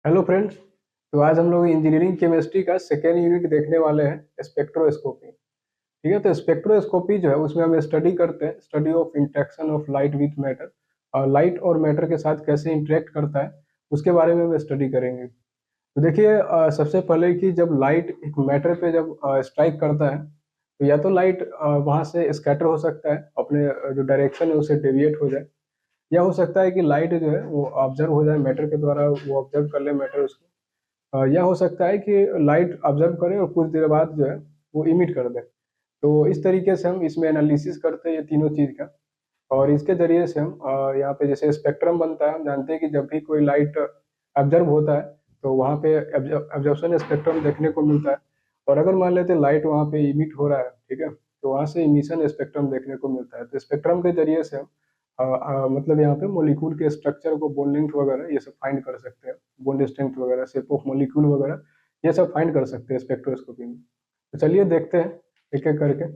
Hello friends. तो आज हम लोग इंजीनियरिंग केमिस्ट्री का सेकेंड यूनिट देखने वाले हैं, स्पेक्ट्रोस्कोपी। ठीक है, तो स्पेक्ट्रोस्कोपी जो है उसमें हम स्टडी करते हैं, study of interaction of light with matter, और लाइट और मैटर के साथ कैसे इंटरेक्ट करता है उसके बारे में हम स्टडी करेंगे। तो देखिए, सबसे पहले कि जब लाइट एक मैटर पे जब स्ट्राइक करता है तो या तो लाइट वहां से स्कैटर हो सकता है, अपने जो डायरेक्शन है उसे डेविएट हो जाए, या हो सकता है कि लाइट जो है वो ऑब्जर्व हो जाए मैटर के द्वारा, वो ऑब्जर्व कर ले मैटर उसको। या हो सकता है कि लाइट ऑब्जर्व करे और कुछ देर बाद जो है वो इमिट कर दे। तो इस तरीके से हम इसमें एनालिसिस करते हैं ये तीनों चीज का। और इसके जरिए से हम यहाँ पे जैसे स्पेक्ट्रम बनता है, हम जानते हैं कि जब भी कोई लाइट ऑब्जर्व होता है तो वहाँ पे ऑब्जर्वेशन स्पेक्ट्रम देखने को मिलता है। और अगर मान लेते लाइट वहाँ पे इमिट हो रहा है, ठीक है, तो वहाँ से इमिशन स्पेक्ट्रम देखने को मिलता है। तो स्पेक्ट्रम के जरिए से हम मतलब यहाँ पे मॉलिक्यूल के स्ट्रक्चर को, बोन लेंथ वगैरह ये सब फाइंड कर सकते हैं, बोन स्ट्रेंथ वगैरह, शेप ऑफ मॉलिक्यूल वगैरह ये सब फाइंड कर सकते हैं स्पेक्ट्रोस्कोपी में। तो चलिए देखते हैं एक एक करके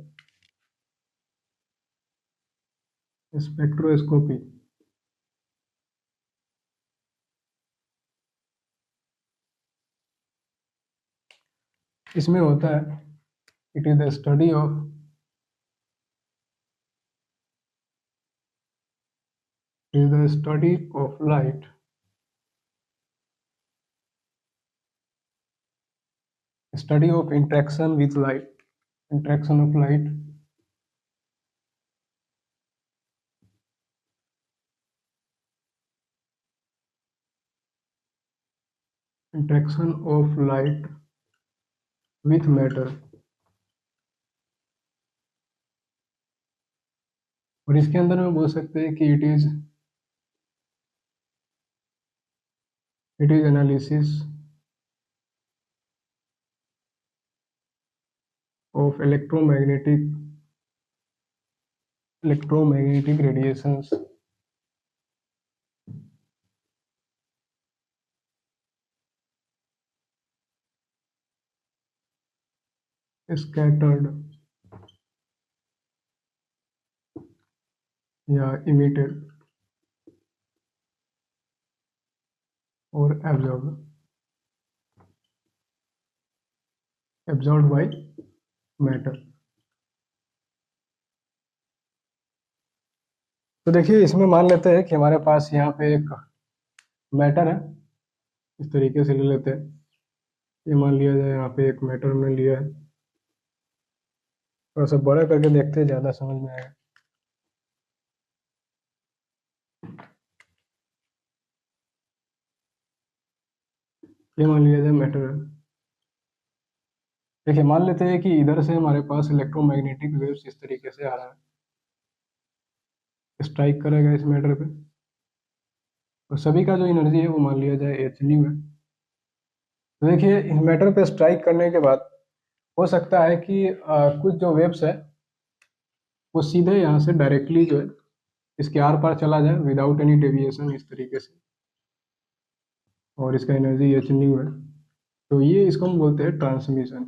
स्पेक्ट्रोस्कोपी। इसमें होता है, it is the study of is the study of light, study of interaction with light, interaction of light, interaction of light with matter. और इसके अंदर में बोल सकते हैं कि it is analysis of electromagnetic radiations scattered या emitted और absorbed by matter। तो देखिए, इसमें मान लेते हैं कि हमारे पास यहाँ पे एक मैटर है, इस तरीके से ले लेते हैं। ये मान लिया जाए, यहाँ पे एक मैटर हमने लिया है। थोड़ा सा बड़ा करके देखते हैं, ज़्यादा समझ में आएगा। ये मान लिया जाए मैटर है। देखिए, मान लेते हैं कि इधर से हमारे पास इलेक्ट्रोमैग्नेटिक वेव्स इस तरीके से आ रहा है, स्ट्राइक करेगा इस मैटर पे, और सभी का जो एनर्जी है वो मान लिया जाए एच न्यू है। तो देखिए, इस मैटर पे स्ट्राइक करने के बाद हो सकता है कि कुछ जो वेव्स है वो सीधे यहाँ से डायरेक्टली जो है इसके आर पार चला जाए विदाउट एनी डेविएशन, इस तरीके से, और इसका एनर्जी एच न्यू है। तो ये इसको हम बोलते हैं ट्रांसमिशन।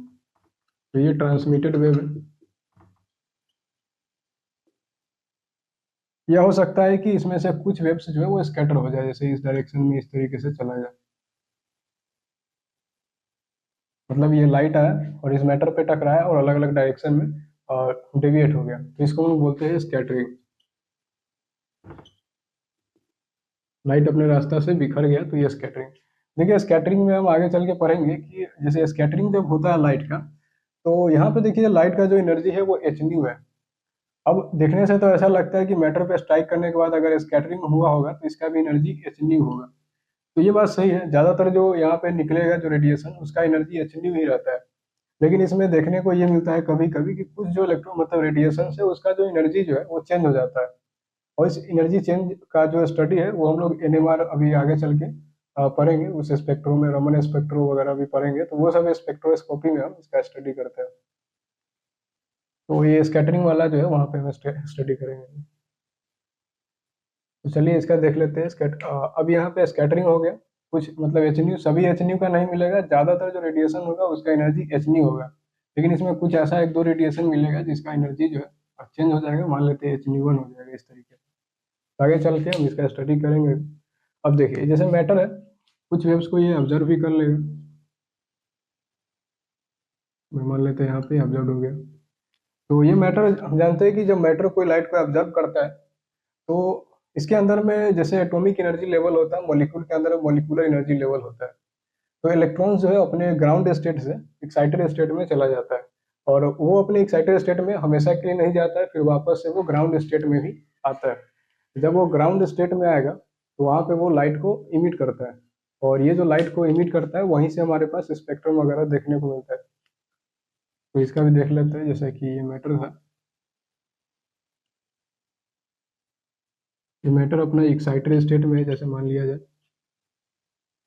तो ये ट्रांसमिटेड वेव है। या हो सकता है कि इसमें से कुछ वेव्स जो है वो स्कैटर हो जाए, जैसे इस डायरेक्शन में इस तरीके से चला जाए। मतलब ये लाइट आया और इस मैटर पे टकराया और अलग अलग डायरेक्शन में डेविएट हो गया, तो इसको हम बोलते हैं स्कैटरिंग। लाइट अपने रास्ता से बिखर गया तो ये स्कैटरिंग। देखिए, स्कैटरिंग में हम आगे चल के पढ़ेंगे कि जैसे स्कैटरिंग जब होता है लाइट का, तो यहाँ पे देखिए लाइट का जो एनर्जी है वो एच न्यू है। अब देखने से तो ऐसा लगता है कि मैटर पे स्ट्राइक करने के बाद अगर स्कैटरिंग हुआ होगा तो इसका भी एनर्जी एच न्यू होगा। तो ये बात सही है, ज्यादातर जो यहाँ पे निकलेगा जो रेडिएशन उसका एनर्जी एच न्यू ही रहता है। लेकिन इसमें देखने को ये मिलता है कभी कभी कि कुछ जो इलेक्ट्रो मतलब रेडिएशन है उसका जो एनर्जी जो है वो चेंज हो जाता है। और इस एनर्जी चेंज का जो स्टडी है वो हम लोग एनएमआर अभी आगे चल के पढ़ेंगे, उस स्पेक्ट्रो में रमन स्पेक्ट्रो वगैरह भी पढ़ेंगे, तो वो सब स्पेक्ट्रोस्कोपी में हम इसका स्टडी करते हैं। तो ये स्कैटरिंग वाला जो है वहाँ पे हम स्टडी करेंगे। तो चलिए इसका देख लेते हैं। अब यहाँ पे स्कैटरिंग हो गया, कुछ मतलब एच न्यू, सभी एच न्यू का नहीं मिलेगा, ज्यादातर जो रेडिएशन होगा उसका एनर्जी एच न्यू होगा। लेकिन इसमें कुछ ऐसा एक दो रेडिएशन मिलेगा जिसका एनर्जी जो है चेंज हो जाएगा, मान लेते हैं एच न्यू वन हो जाएगा इस तरीके से। तो आगे चल के हम इसका स्टडी करेंगे। अब देखिए, जैसे मैटर है, कुछ वेव्स को ये ऑब्जर्व भी कर लेगा। मैं मान लेते हैं यहाँ पे ऑब्जर्व हो गया। तो ये मैटर हम जानते हैं कि जब मैटर कोई लाइट को ऑब्जर्व करता है तो इसके अंदर में जैसे एटॉमिक एनर्जी लेवल होता है, मॉलिक्यूल के अंदर मॉलिक्यूलर एनर्जी लेवल होता है। तो इलेक्ट्रॉन जो है अपने ग्राउंड स्टेट से एक्साइटेड स्टेट में चला जाता है, और वो अपने एक्साइटेड स्टेट में हमेशा के लिए नहीं जाता है, फिर वापस से वो ग्राउंड स्टेट में भी आता है। जब वो ग्राउंड स्टेट में आएगा तो वहाँ पे वो लाइट को इमिट करता है, और ये जो लाइट को इमिट करता है वहीं से हमारे पास स्पेक्ट्रम वगैरह देखने को मिलता है। तो इसका भी देख लेते हैं, जैसे कि ये मैटर था, ये मैटर अपना एक्साइटेड स्टेट में है जैसे मान लिया जाए,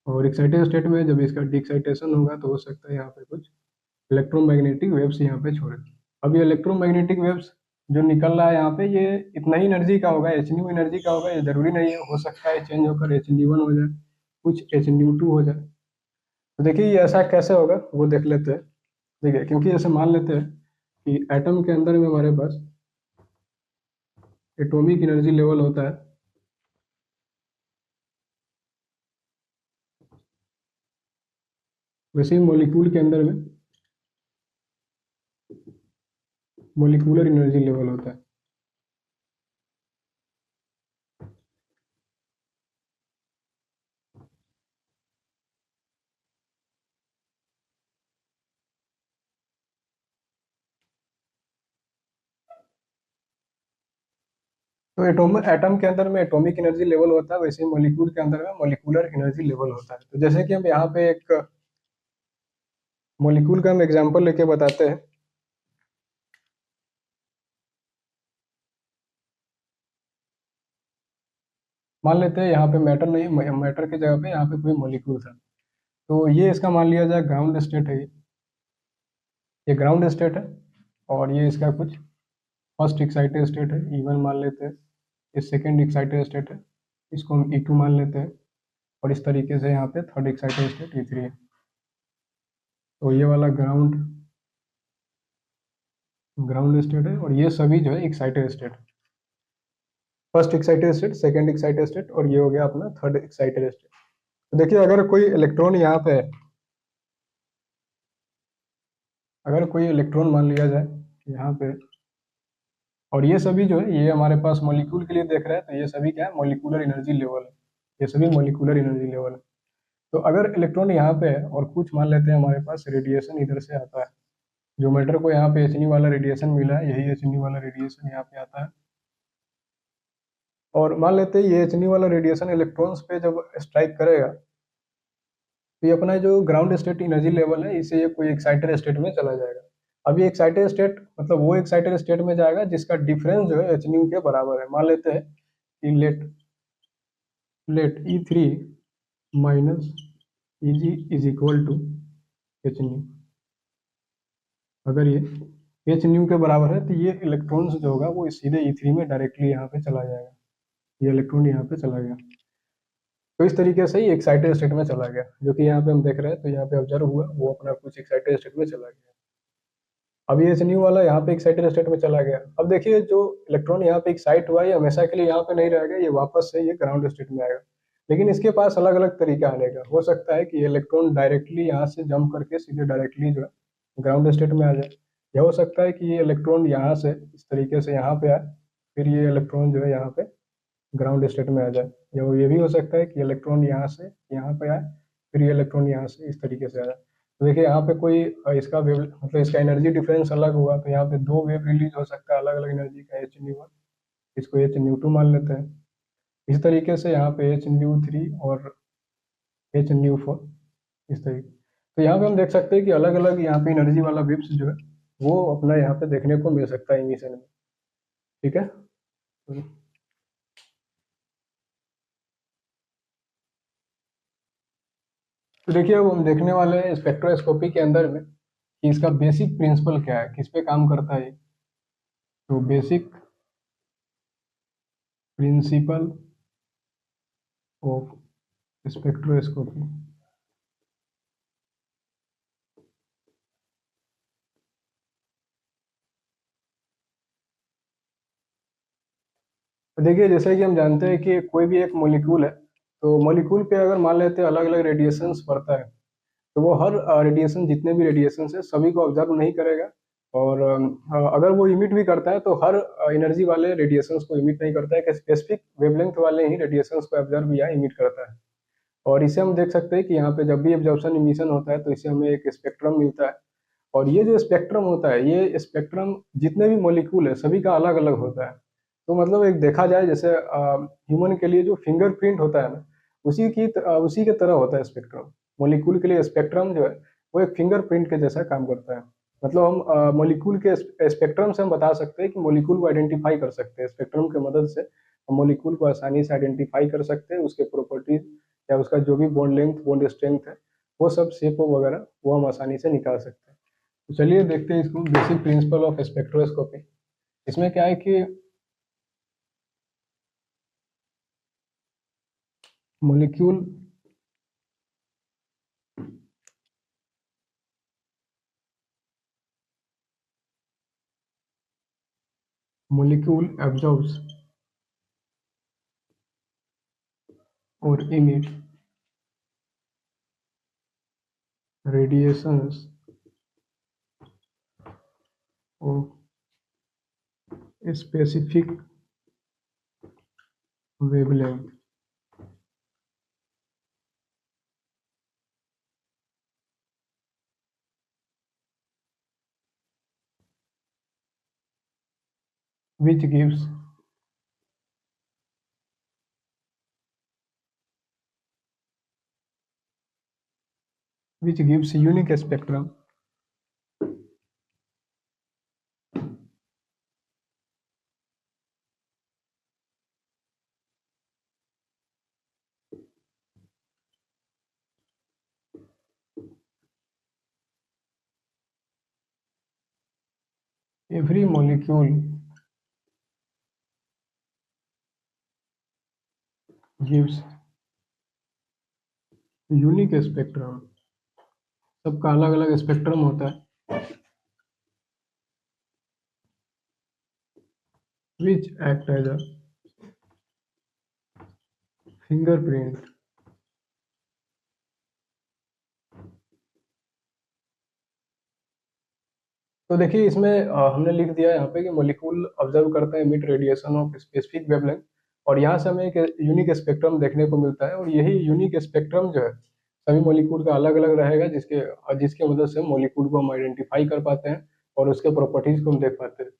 और एक्साइटेड स्टेट में जब इसका डिक्साइटेशन होगा तो हो सकता है यहाँ पे कुछ इलेक्ट्रोमैग्नेटिक वेव्स यहाँ पे छोड़े। अब ये इलेक्ट्रोमैग्नेटिक वेव्स जो निकल रहा है यहाँ पे, ये इतना ही एनर्जी का होगा, एच न्यू एनर्जी का होगा, ये जरूरी नहीं है, हो सकता है चेंज होकर एच न्यू वन हो जाए, कुछ एच न्यू टू हो जाए। तो देखिए ये ऐसा कैसे होगा वो देख लेते हैं। देखिए, क्योंकि जैसे मान लेते हैं कि एटम के अंदर में हमारे पास एटॉमिक एनर्जी लेवल होता है, वैसे ही मॉलिक्यूल के अंदर में मॉलिक्यूलर एनर्जी लेवल होता है। तो एटम के अंदर में एटॉमिक एनर्जी लेवल होता है, वैसे ही मॉलिक्यूल के अंदर में मॉलिक्यूलर एनर्जी लेवल होता है। तो जैसे कि हम यहाँ पे एक मॉलिक्यूल का हम एग्जांपल लेके बताते हैं। मान लेते हैं यहाँ पे मैटर नहीं, मैटर की जगह पे यहाँ पे कोई मॉलिक्यूल था। तो ये इसका मान लिया जाए ग्राउंड स्टेट है, ये ग्राउंड स्टेट है, और ये इसका कुछ फर्स्ट एक्साइटेड स्टेट है, E1 मान लेते हैं। ये सेकेंड एक्साइटेड स्टेट है, इसको हम E2 मान लेते हैं। और इस तरीके से यहाँ पे थर्ड एक्साइटेड स्टेट E3 है। तो ये वाला ग्राउंड ग्राउंड स्टेट है, और ये सभी जो है excited state, first excited state, second excited state, और ये हो गया अपना थर्ड एक्साइटेड स्टेट। तो देखिए अगर कोई इलेक्ट्रॉन यहाँ पे है, अगर कोई इलेक्ट्रॉन मान लिया जाए यहाँ पे, और ये सभी जो है ये हमारे पास मॉलिक्यूल के लिए देख रहे हैं, तो ये सभी क्या है, मॉलिक्यूलर एनर्जी लेवल है, ये सभी मॉलिक्यूलर एनर्जी लेवल है। तो अगर इलेक्ट्रॉन यहाँ पे है और कुछ मान लेते हैं हमारे पास रेडिएशन इधर से आता है, जो मैटर को यहाँ पे एच वाला रेडिएशन मिला है, यही एच वाला रेडिएशन यहाँ पे आता है। और मान लेते हैं ये एच वाला रेडिएशन इलेक्ट्रॉन्स पे जब स्ट्राइक करेगा तो ये अपना जो ग्राउंड स्टेट एनर्जी लेवल है, इसे ये कोई एक्साइटेड स्टेट में चला जाएगा। अब ये एक्साइटेड स्टेट मतलब वो एक्साइटेड स्टेट में जाएगा जिसका डिफरेंस जो है एच के बराबर है। मान लेते हैं कि let let E3 minus Eg is equal to H new. अगर ये एच न्यू के बराबर है तो ये इलेक्ट्रॉन्स जो होगा वो सीधे E3 में डायरेक्टली यहाँ पे चला जाएगा, ये इलेक्ट्रॉन यहाँ पे चला गया। तो इस तरीके से ही एक्साइटेड स्टेट में चला गया, जो कि यहाँ पे हम देख रहे हैं, तो यहाँ पे ऑब्जर्व हुआ वो अपना कुछ एक्साइटेड स्टेट में चला गया। अब ये एच न्यू वाला यहाँ पे एक्साइटेड स्टेट में चला गया। अब देखिए जो इलेक्ट्रॉन यहाँ पे एक्साइट हुआ है, ये हमेशा के लिए यहाँ पे नहीं रहेगा, ये वापस से ये ग्राउंड स्टेट में आएगा। लेकिन इसके पास अलग अलग तरीका आने का, हो सकता है कि ये इलेक्ट्रॉन डायरेक्टली यहाँ से जंप करके सीधे डायरेक्टली जो है ग्राउंड स्टेट में आ जाए, या हो सकता है कि ये इलेक्ट्रॉन यहाँ से इस तरीके से यहाँ पे आए, फिर ये इलेक्ट्रॉन जो है यहाँ पे ग्राउंड स्टेट में आ जाए, या वो ये भी हो सकता है कि इलेक्ट्रॉन यहाँ से यहाँ पे आए, फिर ये इलेक्ट्रॉन यहाँ से इस तरीके से आ जाए। तो देखिए यहाँ पे कोई इसका वेव मतलब इसका एनर्जी डिफरेंस अलग हुआ, तो यहाँ पे दो वेव रिलीज हो सकता है अलग अलग एनर्जी का, एच न्यू वन, इसको एच न्यू टू मान लेते हैं। इस तरीके से यहाँ पे एच न्यू थ्री और एच न्यू फोर, इस तरीके। तो यहाँ पे हम देख सकते हैं कि अलग अलग यहाँ पे एनर्जी वाला वेव्स जो है वो अपना यहाँ पे देखने को मिल सकता है इमिशन में। ठीक है। तो देखिए अब हम देखने वाले हैं स्पेक्ट्रोस्कोपी के अंदर में कि इसका बेसिक प्रिंसिपल क्या है, किस पे काम करता है ये। तो बेसिक प्रिंसिपल ऑफ स्पेक्ट्रोस्कोपी। तो देखिए जैसे कि हम जानते हैं कि कोई भी एक मॉलिक्यूल है, तो मॉलिक्यूल पे अगर मान लेते हैं अलग अलग रेडिएशंस पड़ता है, तो वो हर रेडिएशन, जितने भी रेडिएशन है सभी को ऑब्जर्व नहीं करेगा। और अगर वो इमिट भी करता है तो हर एनर्जी वाले रेडिएशंस को इमिट नहीं करता है, कि स्पेसिफिक वेवलेंथ वाले ही रेडिएशंस को ऑब्जर्व या इमिट करता है। और इसे हम देख सकते हैं कि यहाँ पे जब भी एब्जॉर्प्शन इमिशन होता है तो इससे हमें एक स्पेक्ट्रम मिलता है। और ये जो स्पेक्ट्रम होता है, ये स्पेक्ट्रम जितने भी मॉलिक्यूल है सभी का अलग अलग होता है। तो मतलब एक देखा जाए जैसे ह्यूमन के लिए जो फिंगरप्रिंट होता है ना, उसी के तरह होता है स्पेक्ट्रम। मॉलिक्यूल के लिए स्पेक्ट्रम जो है वो एक फिंगरप्रिंट के जैसा काम करता है। मतलब हम मॉलिक्यूल के स्पेक्ट्रम से हम बता सकते हैं कि मॉलिक्यूल को आइडेंटिफाई कर सकते हैं, स्पेक्ट्रम की मदद से हम मॉलिक्यूल को आसानी से आइडेंटिफाई कर सकते हैं, उसके प्रॉपर्टीज या उसका जो भी बॉन्ड लेंथ बॉन्ड स्ट्रेंथ है वो सब शेप वगैरह वो हम आसानी से निकाल सकते हैं। तो चलिए देखते हैं इसको, बेसिक प्रिंसिपल ऑफ स्पेक्ट्रोस्कोपी। इसमें क्या है कि मॉलिक्यूल मॉलिक्यूल एब्जॉर्ब्स और emit radiations of specific wavelength which gives unique spectrum every molecule gives unique spectrum, सबका अलग अलग स्पेक्ट्रम होता है, which act as a fingerprint तो देखिए इसमें हमने लिख दिया है यहाँ पे कि मॉलिक्यूल ऑब्जर्व करता है mid radiation of specific wavelength, और यहाँ से हमें एक यूनिक स्पेक्ट्रम देखने को मिलता है। और यही यूनिक स्पेक्ट्रम जो है सभी मॉलिक्यूल का अलग अलग रहेगा, जिसके मदद से मॉलिक्यूल को हम आइडेंटिफाई कर पाते हैं और उसके प्रॉपर्टीज को हम देख पाते हैं।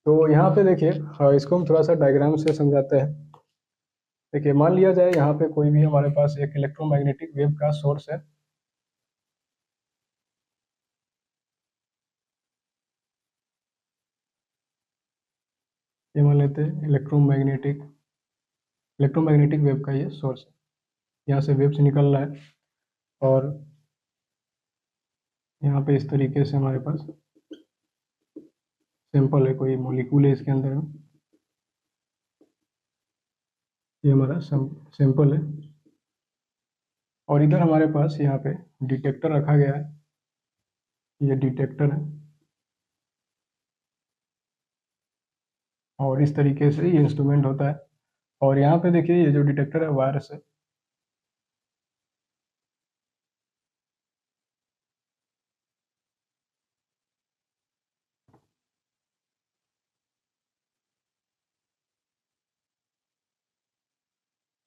तो यहाँ पे देखिए इसको हम थोड़ा सा डायग्राम से समझाते हैं। देखिए मान लिया जाए यहाँ पे कोई भी हमारे पास एक इलेक्ट्रोमैग्नेटिक वेव का सोर्स है। ये मान लेते हैं इलेक्ट्रोमैग्नेटिक वेव का ये सोर्स है, यहाँ से वेव्स निकल रहा है। और यहाँ पे इस तरीके से हमारे पास सैंपल है, कोई मॉलिक्यूल है इसके अंदर में, ये हमारा सैंपल है। और इधर हमारे पास यहाँ पे डिटेक्टर रखा गया है, ये डिटेक्टर है। और इस तरीके से ये इंस्ट्रूमेंट होता है। और यहाँ पे देखिए ये जो डिटेक्टर है वायर से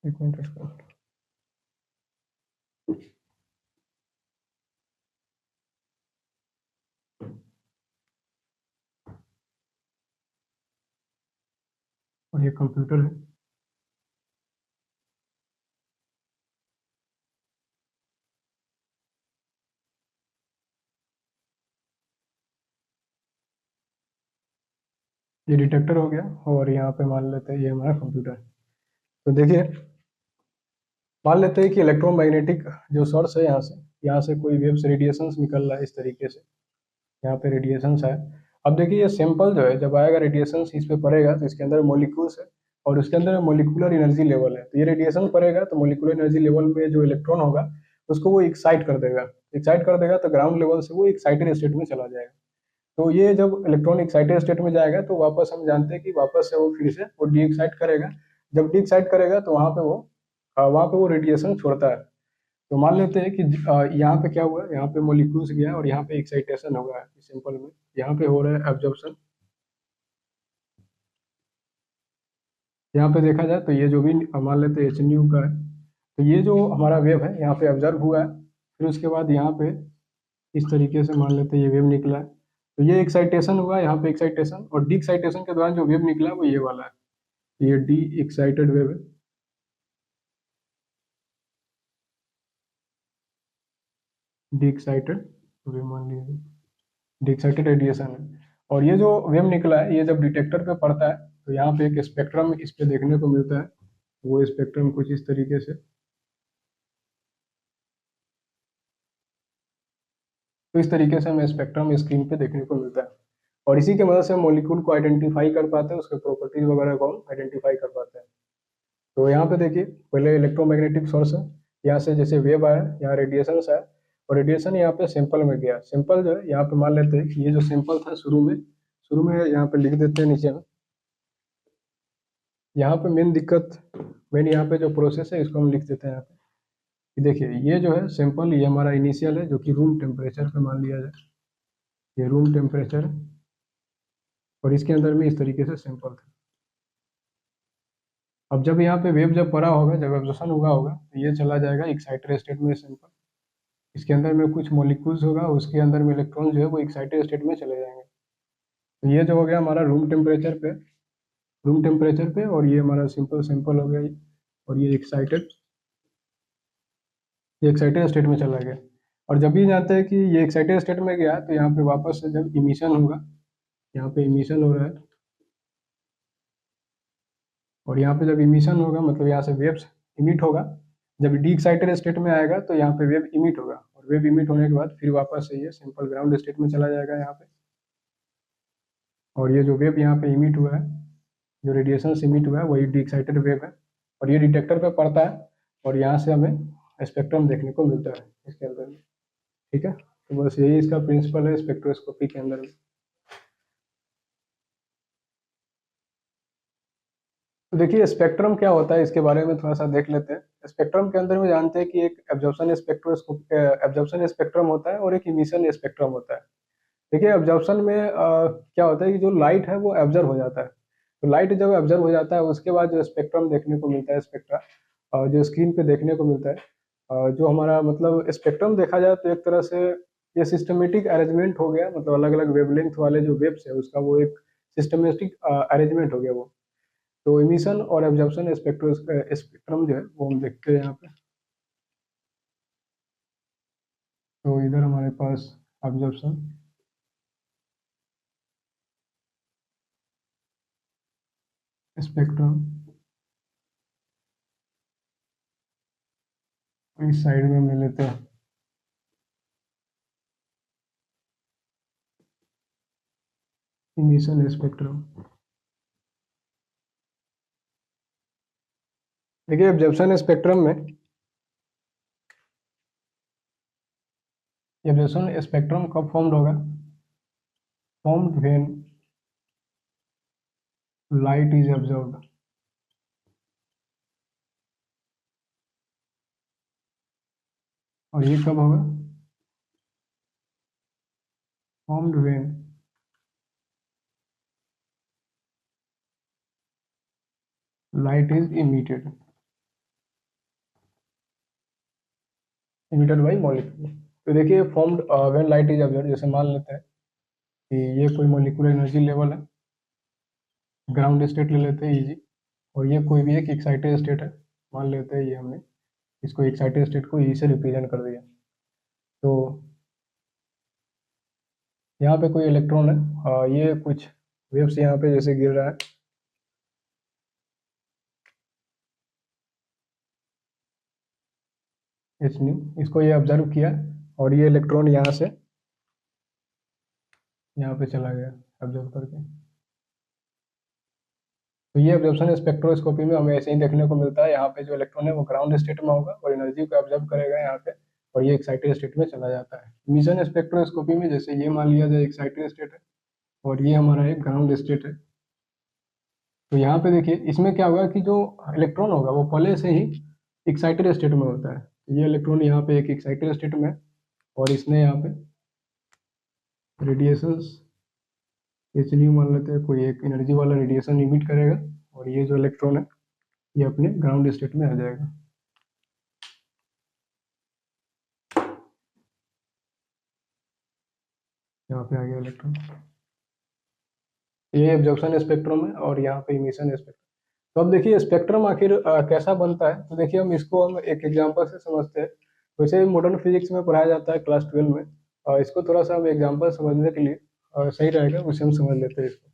एक मिनट इसको, और ये कंप्यूटर है। ये डिटेक्टर हो गया, और यहाँ पे मान लेते हैं ये हमारा कंप्यूटर है। तो देखिए मान लेते हैं कि इलेक्ट्रोमैग्नेटिक जो सोर्स है, यहाँ से कोई वेव्स रेडिएशंस निकल रहा है इस तरीके से, यहाँ पे रेडिएशंस है। अब देखिए ये सैंपल जो है जब आएगा रेडिएशंस इस पे पड़ेगा तो इसके अंदर मॉलिक्यूल्स है और उसके अंदर मोलिकुलर एनर्जी लेवल है। तो ये रेडिएशन पड़ेगा तो मोलिकुलर एनर्जी लेवल में जो इलेक्ट्रॉन होगा उसको वो एक्साइट कर देगा तो ग्राउंड लेवल से वो एक्साइटेड स्टेट में चला जाएगा। तो ये जब इलेक्ट्रॉन एक्साइटेड स्टेट में जाएगा तो वापस हम जानते हैं कि वापस से वो फिर से वो डी एक्साइट करेगा। जब डी एक्साइट करेगा तो वहाँ पे वो वहाँ पे वो रेडिएशन छोड़ता है। तो मान लेते हैं कि यहाँ पे क्या हुआ है, यहाँ पे मोलिक्यूल्स गया और यहाँ पे एक्साइटेशन हो रहा है सिंपल में, यहाँ पे हो रहा है एब्जॉर्प्शन। यहाँ पे देखा जाए तो ये जो भी मान लेते हैं एच न्यू का है, तो ये जो हमारा वेव है यहाँ पे ऑब्जर्व हुआ है, फिर उसके बाद यहाँ पे इस तरीके से मान लेते हैं ये वेव निकला है, तो ये एक्साइटेशन हुआ यहाँ पे एक्साइटेशन, और डी एक्साइटेशन के दौरान जो वेव निकला वो ये वाला है, ये डी एक्साइटेड वेव है। डी एक्साइटेड वेव मान लीजिए, डी एक्साइटेड रेडिएशन है। और ये जो वेव निकला है ये जब डिटेक्टर पे पड़ता है तो यहाँ पे एक स्पेक्ट्रम इस पे देखने को मिलता है, वो स्पेक्ट्रम कुछ इस तरीके से। तो इस तरीके से हमें स्पेक्ट्रम स्क्रीन पे देखने को मिलता है, और इसी की मदद से मॉलिक्यूल को आइडेंटिफाई कर पाते हैं, उसके प्रॉपर्टीज वगैरह को हम आइडेंटिफाई कर पाते हैं। तो यहाँ पे देखिए पहले इलेक्ट्रोमैग्नेटिक सोर्स है, यहाँ से जैसे वेव आया, यहाँ रेडिएशन आया, और रेडिएशन यहाँ पे सैंपल में गया। सैंपल जो है यहाँ पे मान लेते हैं कि ये जो सैंपल था शुरू में यहाँ पे लिख देते हैं नीचे में। यहाँ पे मेन यहाँ पे जो प्रोसेस है इसको हम लिख देते हैं यहाँ पे कि देखिए ये जो है सैंपल, ये हमारा इनिशियल है जो कि रूम टेम्परेचर पे मान लिया जाए, ये रूम टेम्परेचर है, और इसके अंदर में इस तरीके से सैंपल था। अब जब यहाँ पे वेव जब पड़ा होगा, जब एब्जॉर्प्शन हुआ होगा, तो ये चला जाएगा एक्साइटेड स्टेट में सैंपल, इसके अंदर में कुछ मॉलिक्यूल्स होगा, उसके अंदर में इलेक्ट्रॉन जो है वो एक्साइटेड स्टेट में चले जाएंगे। तो ये जो हो गया हमारा रूम टेम्परेचर पे, और ये हमारा सिंपल सैंपल हो गया ये, और ये एक्साइटेड स्टेट में चला गया। और जब भी जानते हैं कि ये एक्साइटेड स्टेट में गया तो यहाँ पे वापस से जब इमिशन होगा, यहाँ पे इमिशन हो रहा है, और यहाँ पे जब इमिशन होगा मतलब यहाँ से वेव्स इमिट होगा, जब डी एक्साइटेड स्टेट में आएगा तो यहाँ पे वेव इमिट होगा, और वेव इमिट होने के बाद फिर वापस से ये सिंपल ग्राउंड स्टेट में चला जाएगा यहाँ पे। और ये जो वेव यहाँ पे इमिट हुआ है, जो रेडिएशन इमिट हुआ है वही डी एक्साइटेड वेव है, और ये डिटेक्टर पे पड़ता है, और यहाँ से हमें स्पेक्ट्रम देखने को मिलता है इसके अंदर में। ठीक है, तो बस यही इसका प्रिंसिपल है स्पेक्ट्रोस्कोपी के अंदर में। तो देखिए स्पेक्ट्रम क्या होता है इसके बारे में थोड़ा सा देख लेते हैं। स्पेक्ट्रम के अंदर में जानते हैं कि एक एब्जॉर्प्शन स्पेक्ट्रम होता है और एक इमिशन स्पेक्ट्रम होता है। देखिए एब्जॉर्प्शन में क्या होता है कि जो लाइट है वो एब्जर्व हो जाता है, तो लाइट जब एब्जर्व हो जाता है उसके बाद जो स्पेक्ट्रम देखने को मिलता है, स्पेक्ट्रा जो स्क्रीन पे देखने को मिलता है, जो हमारा मतलब स्पेक्ट्रम देखा जाए तो एक तरह से ये सिस्टमेटिक अरेंजमेंट हो गया, मतलब अलग अलग वेवलेंथ वाले जो वेव्स है उसका वो एक सिस्टमेटिक अरेंजमेंट हो गया वो। तो इमिशन और एब्जॉर्प्शन स्पेक्ट्रम जो है वो हम देखते हैं यहाँ पे। तो इधर हमारे पास एब्जॉर्प्शन स्पेक्ट्रम, इस साइड में हम ले लेते हैं इमिशन स्पेक्ट्रम। देखिए एब्जॉर्प्शन स्पेक्ट्रम में, एब्जॉर्प्शन स्पेक्ट्रम कब फॉर्म्ड होगा, formed when light is observed. और ये कब होगा, formed when light is emitted by molecule. तो देखिए formed when light is observed, जैसे मान लेते हैं कि ये कोई मॉलिक्यूलर एनर्जी लेवल है, ग्राउंड स्टेट ले लेते हैं इजी, और ये कोई भी एक एक्साइटेड स्टेट है, मान लेते हैं ये हमने इसको एक्साइटेड स्टेट को ई से रिप्रेजेंट कर दिया। तो यहाँ पे कोई इलेक्ट्रॉन है, ये कुछ वेव्स यहाँ पे जैसे गिर रहा है, इसने इसको ये ऑब्जर्व किया, और ये इलेक्ट्रॉन यहाँ से यहाँ पे चला गया ऑब्जर्व करके। तो ये ऑब्जर्वेशन स्पेक्ट्रोस्कोपी में हमें ऐसे ही देखने को मिलता है, यहाँ पे जो इलेक्ट्रॉन है वो ग्राउंड स्टेट में होगा और एनर्जी को ऑब्जर्व करेगा यहाँ पे, और ये एक्साइटेड स्टेट में चला जाता है। मिशन स्पेक्ट्रोस्कोपी में जैसे ये मान लिया जाए एक्साइटेड स्टेट है, और ये हमारा एक ग्राउंड स्टेट है। तो यहाँ पे देखिए इसमें क्या होगा कि जो इलेक्ट्रॉन होगा वो पहले से ही एक्साइटेड स्टेट में होता है। ये इलेक्ट्रॉन यहाँ पे एक एक्साइटेड स्टेट में है और इसने यहाँ पे रेडिएशंस एच न्यू मान लेते हैं, कोई एक एनर्जी वाला रेडिएशन इमिट करेगा और ये जो इलेक्ट्रॉन है ये अपने ग्राउंड स्टेट में आ जाएगा। यहाँ पे आ गया इलेक्ट्रॉन। ये एब्जॉर्प्शन स्पेक्ट्रम है और यहाँ पे इमिशन स्पेक्ट्रम। तो अब देखिए स्पेक्ट्रम आखिर कैसा बनता है, तो देखिए हम एक एग्जांपल से समझते हैं। वैसे मॉडर्न फिजिक्स में पढ़ाया जाता है क्लास 12 में, और इसको थोड़ा सा हम एग्जांपल समझने के लिए सही रहेगा, उसे हम समझ लेते हैं इसको।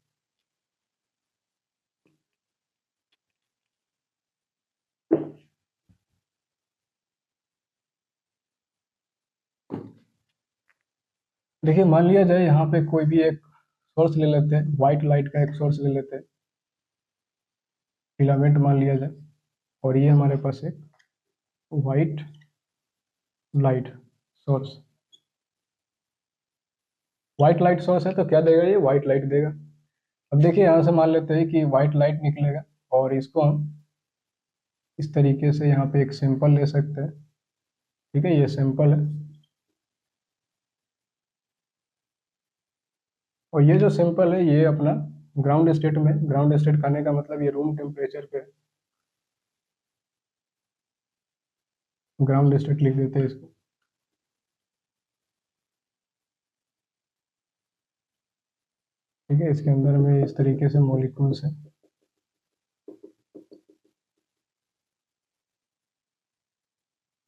देखिए मान लिया जाए यहाँ पे कोई भी एक सोर्स ले लेते हैं, व्हाइट लाइट का एक सोर्स ले लेते हैं, फिलामेंट मान लिया जाए, और ये हमारे पास एक white light source, white light source है तो क्या देगा, ये व्हाइट लाइट देगा। अब देखिए यहाँ से मान लेते हैं कि व्हाइट लाइट निकलेगा और इसको हम इस तरीके से यहाँ पे एक सैंपल ले सकते हैं। ठीक है, ये सैंपल है और ये जो सैंपल है ये अपना ग्राउंड स्टेट में, ग्राउंड स्टेट करने का मतलब ये रूम टेम्परेचर पे, ग्राउंड स्टेट लिख देते हैं इसको। ठीक है, इसके अंदर में इस तरीके से मॉलिक्यूल्स है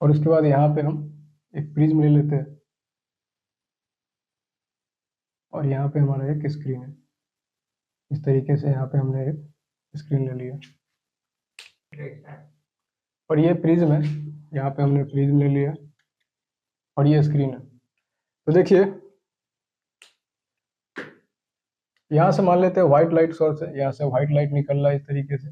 और उसके बाद यहाँ पे हम एक प्रिज्म ले लेते हैं और यहाँ पे हमारा एक स्क्रीन है। इस तरीके से यहाँ पे हमने एक स्क्रीन ले लिया और ये प्रिज्म है, यहाँ पे हमने प्रिज्म ले लिया और ये स्क्रीन है। तो देखिए यहाँ से मान लेते हैं व्हाइट लाइट सोर्स है, यहाँ से व्हाइट लाइट निकल रहा है इस तरीके से,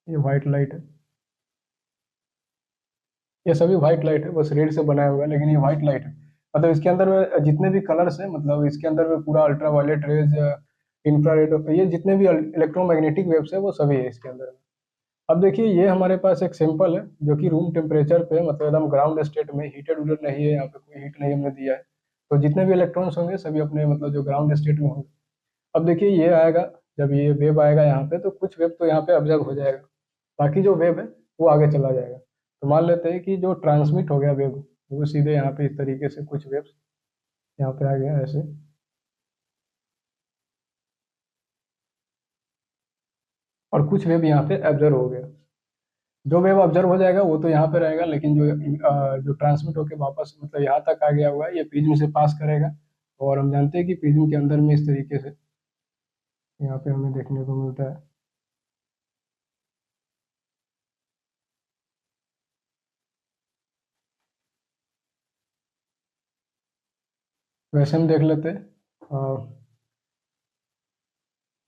ये व्हाइट लाइट है, ये सभी व्हाइट लाइट है, बस रेड से बनाया हुआ है लेकिन ये व्हाइट लाइट है। मतलब इसके अंदर में जितने भी कलर्स है, मतलब इसके अंदर में पूरा अल्ट्रा वायलेट रेज, इंफ्रारेड, ये जितने भी इलेक्ट्रोमैग्नेटिक वेव्स है वो सभी है इसके अंदर में। अब देखिए ये हमारे पास एक सैंपल है जो कि रूम टेम्परेचर पे, मतलब एकदम ग्राउंड स्टेट में, हीटेड उडेड नहीं है, यहाँ पे कोई हीट नहीं हमने दिया है, तो जितने भी इलेक्ट्रॉन्स होंगे सभी अपने मतलब जो ग्राउंड स्टेट में होंगे। अब देखिए ये आएगा, जब ये वेव आएगा यहाँ पे तो कुछ वेव तो यहाँ पे ऑब्जर्व हो जाएगा, बाकी जो वेव है वो आगे चला जाएगा। तो मान लेते हैं कि जो ट्रांसमिट हो गया वेव वो सीधे यहाँ पे इस तरीके से कुछ वेव्स यहाँ पे आ गया ऐसे, और कुछ वेव यहाँ पे ऑब्जर्व हो गया। जो वेव ऑब्जर्व हो जाएगा वो तो यहाँ पे रहेगा, लेकिन जो ट्रांसमिट होके वापस मतलब यहाँ तक आ गया हुआ है ये प्रिज्म से पास करेगा। और हम जानते हैं कि प्रिज्म के अंदर में इस तरीके से यहाँ पे हमें देखने को मिलता है। वैसे हम देख लेते हैं,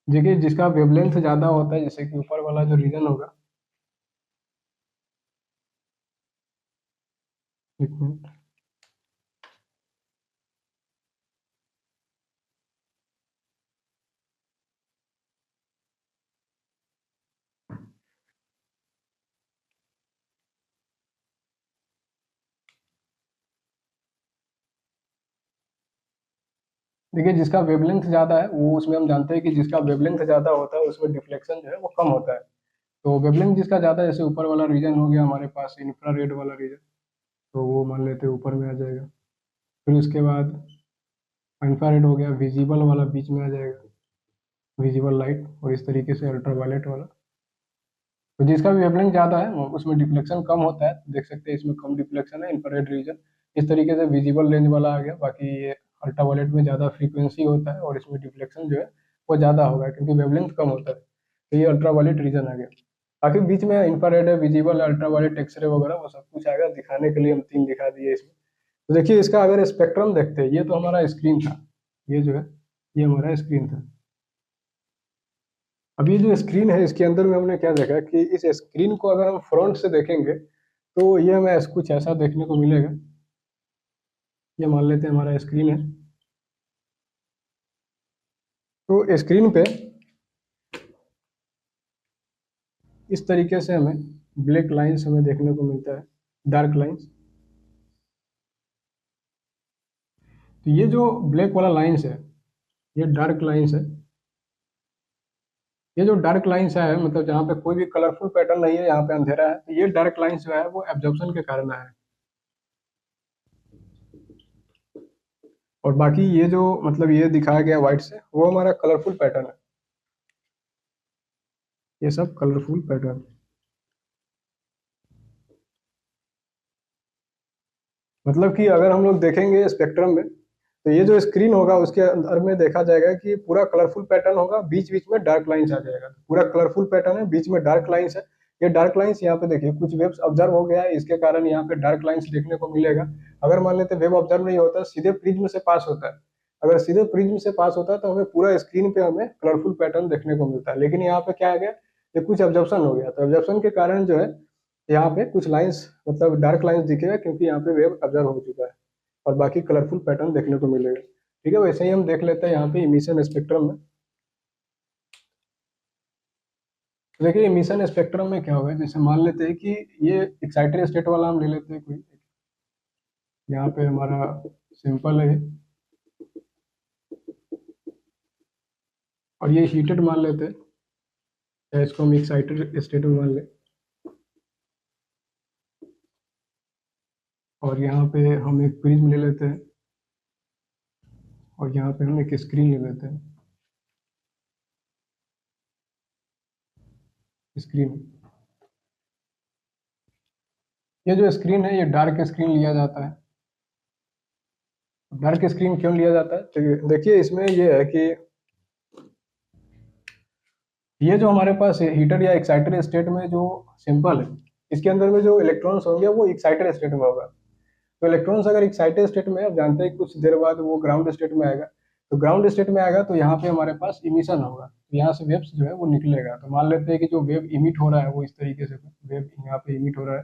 देखिए जिसका वेवलेंथ ज़्यादा होता है, जैसे कि ऊपर वाला जो रीजन होगा, एक मिनट, देखिए जिसका वेवलेंथ ज़्यादा है वो, उसमें हम जानते हैं कि जिसका वेवलेंथ ज़्यादा होता है उसमें डिफ्लेक्शन जो है वो कम होता है। तो वेवलेंथ जिसका ज़्यादा है, जैसे ऊपर वाला रीजन हो गया हमारे पास इंफ्रारेड वाला रीजन, तो वो मान लेते हैं ऊपर में आ जाएगा। फिर उसके बाद इंफ्रारेड हो गया, विजिबल वाला बीच में आ जाएगा, विजिबल लाइट, और इस तरीके से अल्ट्रावायलेट वाला। तो जिसका भी वेवलेंथ ज़्यादा है उसमें डिफ्लेक्शन कम होता है, तो देख सकते हैं इसमें कम डिफ्लेक्शन है, इंफ्रारेड रीजन। इस तरीके से विजिबल रेंज वाला आ गया। बाकी ये अल्ट्रावायलेट में ज़्यादा फ्रीक्वेंसी होता है और इसमें डिफ्लेक्शन जो है वो ज़्यादा होगा क्योंकि वेवलेंथ कम होता है, तो ये अल्ट्रावायलेट रीजन आ गया। बाकी बीच में इंफ्रारेड है, विजिबल, अल्ट्रावायलेट, एक्सरे वगैरह वो सब कुछ आएगा। दिखाने के लिए हम तीन दिखा दिए इसमें। तो देखिए इसका अगर स्पेक्ट्रम देखते हैं, ये तो हमारा स्क्रीन था, ये जो है ये हमारा स्क्रीन था। अब ये जो स्क्रीन है इसके अंदर में हमने क्या देखा कि इस स्क्रीन को अगर हम फ्रंट से देखेंगे तो ये हमें कुछ ऐसा देखने को मिलेगा। ये मान लेते हैं हमारा स्क्रीन है, तो स्क्रीन पे इस तरीके से हमें ब्लैक लाइंस हमें देखने को मिलता है, डार्क लाइंस। तो ये जो ब्लैक वाला लाइंस है, ये डार्क लाइंस है। ये जो डार्क लाइंस है, मतलब जहाँ पे कोई भी कलरफुल पैटर्न नहीं है, यहाँ पे अंधेरा है, तो ये डार्क लाइंस जो है वो एब्जॉर्प्शन के कारण है। और बाकी ये जो मतलब ये दिखाया गया व्हाइट से, वो हमारा कलरफुल पैटर्न है। ये सब कलरफुल पैटर्न। मतलब कि अगर हम लोग देखेंगे स्पेक्ट्रम में, तो ये जो स्क्रीन होगा उसके अंदर में देखा जाएगा कि पूरा कलरफुल पैटर्न होगा, बीच बीच में डार्क लाइंस आ जाएगा। पूरा कलरफुल पैटर्न है, बीच में डार्क लाइंस है। ये डार्क लाइंस यहाँ पे देखिए कुछ वेव्स ऑब्जर्व हो गया है, इसके कारण यहाँ पे डार्क लाइंस देखने को मिलेगा। अगर मान लेते वेव ऑब्जर्व नहीं होता, सीधे प्रिज्म से पास होता है, अगर सीधे प्रिज्म से पास होता है तो हमें पूरा स्क्रीन पे हमें कलरफुल पैटर्न देखने को मिलता है। लेकिन यहाँ पे क्या आ गया, ये कुछ ऑब्जर्वेशन हो गया, तो ऑब्जर्वेशन के कारण जो है यहाँ पे कुछ लाइंस मतलब डार्क लाइंस दिखेगा, क्योंकि यहाँ पे वेव ऑब्जर्व हो चुका है, और बाकी कलरफुल पैटर्न देखने को मिलेगा। ठीक है, वैसे ही हम देख लेते हैं यहाँ पे इमिशन स्पेक्ट्रम में। तो देखिए इमिशन स्पेक्ट्रम में क्या होगा, जैसे मान लेते हैं कि ये एक्साइटेड स्टेट वाला हम ले लेते हैं कोई, यहाँ पे हमारा सिंपल है, और ये हीटेड मान लेते हैं, या इसको हम एक्साइटेड स्टेट में मान ले। और यहाँ पे हम एक प्रिज्म ले लेते हैं, और यहाँ पे हम एक स्क्रीन ले लेते हैं, स्क्रीन। ये जो स्क्रीन है ये डार्क स्क्रीन लिया जाता है। डार्क स्क्रीन क्यों लिया जाता है, तो देखिए इसमें ये है कि ये जो हमारे पास हीटर या एक्साइटेड स्टेट में जो सिंपल है, इसके अंदर में जो इलेक्ट्रॉन्स होंगे वो एक्साइटेड स्टेट में होगा। तो इलेक्ट्रॉन्स अगर एक्साइटेड स्टेट में, आप जानते हैं कुछ देर बाद वो ग्राउंड स्टेट में आएगा, तो ग्राउंड स्टेट में आएगा तो यहाँ पे हमारे पास इमिशन होगा, तो यहाँ से वेव्स जो है वो निकलेगा। तो मान लेते हैं कि जो वेव इमिट हो रहा है वो इस तरीके से वेव यहाँ पे इमिट हो रहा है,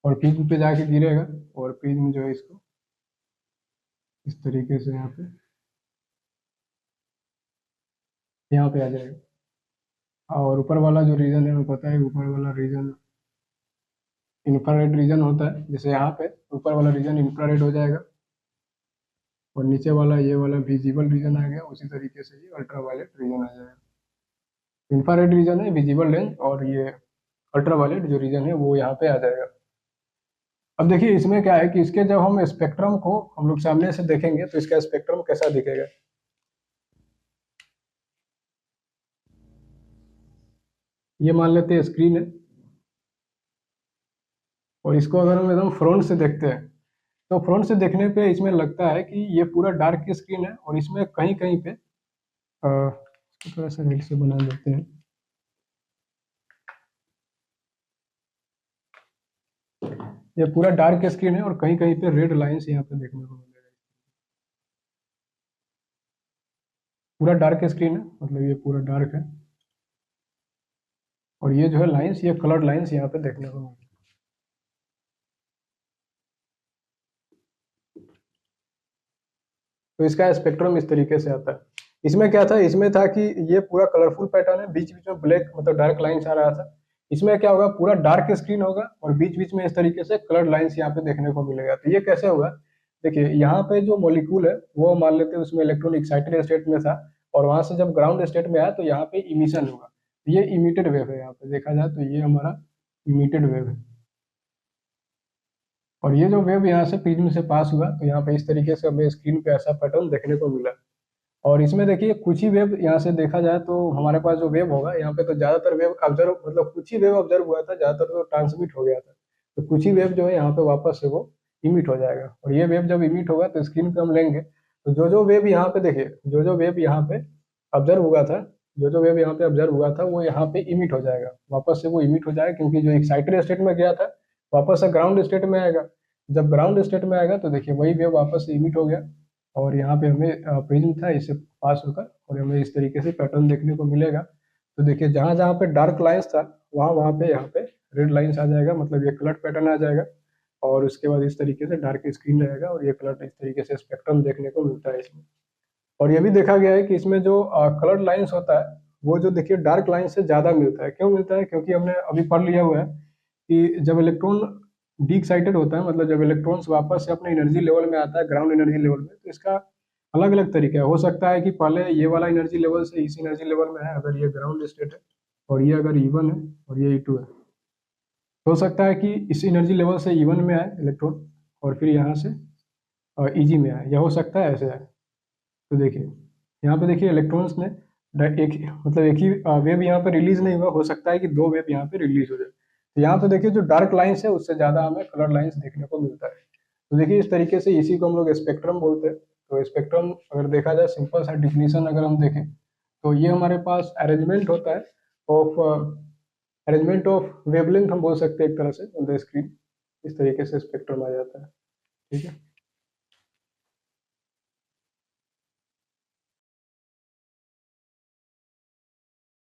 और प्रिज्म पे जाके गिरेगा, और प्रिज्म जो है इसको इस तरीके से यहाँ पे आ जाएगा। और ऊपर वाला जो रीजन है, हमें पता है ऊपर वाला रीजन इंफ्रारेड रीजन होता है, जैसे यहाँ पे ऊपर वाला रीजन इंफ्रारेड हो जाएगा, और नीचे वाला ये वाला विजिबल रीजन आ गया, उसी तरीके से ये अल्ट्रावायलेट रीजन आ जाएगा। इंफ्रारेड रीजन है, विजिबल रेंज, और ये अल्ट्रावायलेट जो रीजन है वो यहाँ पे आ जाएगा। अब देखिए इसमें क्या है कि इसके जब हम स्पेक्ट्रम को हम लोग सामने से देखेंगे तो इसका स्पेक्ट्रम कैसा दिखेगा। ये मान लेते हैं स्क्रीन है, और इसको अगर हम एकदम फ्रंट से देखते हैं, तो फ्रंट से देखने पे इसमें लगता है कि ये पूरा डार्क स्क्रीन है, और इसमें कहीं कहीं पे इसको थोड़ा सा रेड से बना देते हैं। ये पूरा डार्क स्क्रीन है, और कहीं कहीं पे रेड लाइंस यहाँ पे देखने को मिलेगा। पूरा डार्क स्क्रीन है, मतलब ये पूरा डार्क है, और ये जो है लाइंस, ये कलर्ड लाइंस यहाँ पे देखने को मिलेगा। तो इसका स्पेक्ट्रम इस तरीके से आता है। इसमें क्या था, इसमें था कि ये पूरा कलरफुल पैटर्न है, बीच बीच में ब्लैक मतलब डार्क लाइंस आ रहा था। इसमें क्या होगा, पूरा डार्क स्क्रीन होगा, और बीच बीच में इस तरीके से कलर्ड लाइंस यहाँ पे देखने को मिलेगा। तो ये कैसे होगा, देखिए यहाँ पे जो मॉलिक्यूल है वो मान लेते हैं उसमें इलेक्ट्रॉन एक्साइटेड स्टेट में था, और वहां से जब ग्राउंड स्टेट में आया तो यहाँ पे इमिशन होगा। तो ये इमिटेड वेव है, यहाँ पे देखा जाए तो ये हमारा इमिटेड वेव है। और ये जो वेव यहाँ से प्रिज्म से पास हुआ, तो यहाँ पे इस तरीके से हमें स्क्रीन पे ऐसा पैटर्न देखने को मिला। और इसमें देखिए कुछ ही वेव यहाँ से देखा जाए तो हमारे पास जो वेव होगा यहाँ पे, तो ज्यादातर वेव ऑब्जर्व मतलब कुछ ही वेव ऑब्जर्व हुआ था, ज्यादातर तो ट्रांसमिट हो गया था। तो कुछ ही वेव जो है यहाँ पे वापस से वो इमिट हो जाएगा, और ये वेव जब इमिट होगा तो स्क्रीन पे हम लेंगे, तो जो जो वेव यहाँ पे देखिए, जो जो वेव यहाँ पे ऑब्जर्व हुआ था, जो जो वेव यहाँ पे ऑब्जर्व हुआ था वो यहाँ पे इमिट हो जाएगा, वापस से वो इमिट हो जाएगा, क्योंकि जो एक्साइटेड स्टेट में गया था वापस से ग्राउंड स्टेट में आएगा। जब ग्राउंड स्टेट में आएगा तो देखिए वही वेव वापस से इमिट हो गया, और यहाँ पे हमें प्रिज्म था इससे पास होकर, और हमें इस तरीके से पैटर्न देखने को मिलेगा। तो देखिए जहाँ जहाँ पे डार्क लाइंस था, वहाँ वहाँ पे यहाँ पे रेड लाइंस आ जाएगा, मतलब ये कलर पैटर्न आ जाएगा। और उसके बाद इस तरीके से डार्क स्क्रीन रहेगा, और ये कलर इस तरीके से स्पेक्ट्रम देखने को मिलता है इसमें। और ये भी देखा गया है कि इसमें जो कलर लाइंस होता है वो जो देखिए डार्क लाइन से ज्यादा मिलता है। क्यों मिलता है? क्योंकि हमने अभी पढ़ लिया हुआ है कि जब इलेक्ट्रॉन डी एक्साइटेड होता है, मतलब जब इलेक्ट्रॉन्स वापस से अपने एनर्जी लेवल में आता है, ग्राउंड एनर्जी लेवल में, तो इसका अलग अलग तरीका है। हो सकता है कि पहले ये वाला एनर्जी लेवल से इस एनर्जी लेवल में है, अगर ये ग्राउंड स्टेट है, और ये अगर E1 है और ये E2 है, हो सकता है कि इस एनर्जी लेवल से E1 में आए इलेक्ट्रॉन और फिर यहाँ से Eg में आए, या हो सकता है ऐसे आए। तो देखिए यहाँ पे देखिए इलेक्ट्रॉन्स ने एक मतलब एक ही वेव यहाँ पे रिलीज नहीं हुआ, हो सकता है कि दो वेव यहाँ पे रिलीज हो जाए। तो यहाँ पे देखिए जो डार्क लाइंस है उससे ज्यादा हमें कलर लाइंस देखने को मिलता है। तो देखिए इस तरीके से इसी को हम लोग स्पेक्ट्रम बोलते हैं। तो स्पेक्ट्रम अगर देखा जाए, सिंपल सा डिफिनीशन अगर हम देखें, तो ये हमारे पास अरेंजमेंट होता है ऑफ वेवलेंथ हम बोल सकते हैं एक तरह से ऑन द स्क्रीन। इस तरीके से स्पेक्ट्रम आ जाता है। ठीक है।